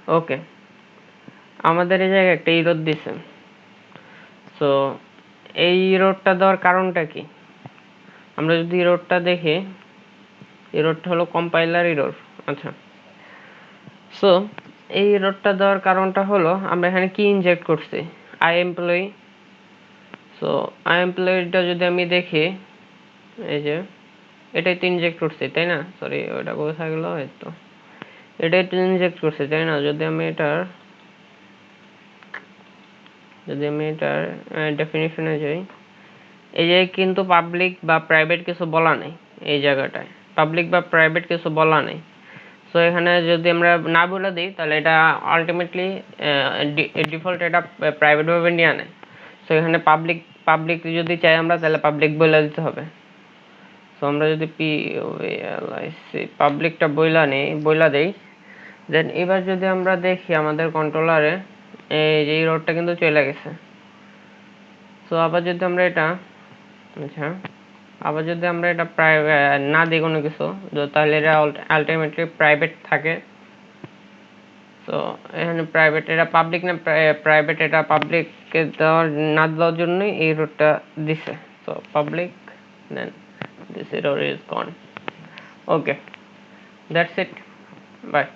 ওকে, আমাদের এই জায়গায় একটা ইরর দিছে। সো এই ইররটা দেওয়ার কারণটা কি? আমরা যদি ইররটা দেখি, ইররটা হলো কম্পাইলার ইরর। আচ্ছা, সো এই ইররটা দেওয়ার কারণটা হলো আমরা এখানে কি ইনজেক্ট করছি, আই এমপ্লয়ি। সো আই এমপ্লয়িটা যদি আমি দেখি, এই যে এটাই তো ইনজেক্ট করছি, তাই না? সরি, ওটা কোথায় গেল? এই তো এটাই তো ইনজেক্ট করছি, তাই না? যদি আমি এটার ডেফিনিশনে যাই, এই যে কিন্তু পাবলিক বা প্রাইভেট কিছু বলা নেই এই জায়গাটায়, পাবলিক বা প্রাইভেট কিছু বলা নেই। সো এখানে যদি আমরা না বলে দিই তাহলে এটা আলটিমেটলি ডিফল্ট এটা প্রাইভেট ভাবে নিয়ে আনে। সো এখানে পাবলিক যদি চাই আমরা তাহলে পাবলিক বলে দিতে হবে। সো আমরা যদি পাবলিকটা বইলা দেই, দেন এবার যদি আমরা দেখি আমাদের কন্ট্রোলারে এই যে ইররটা কিন্তু চলে গেছে। সো আবার যদি আমরা এটা না দিই কোনো কিছু, তাহলে এটা আলটিমেটলি প্রাইভেট থাকে। তো এখানে প্রাইভেট এটা পাবলিক না প্রাইভেট, এটা পাবলিককে না দেওয়ার জন্যই এই রুটটা দিছে। So public, then this error is gone. Okay, that's it. Bye.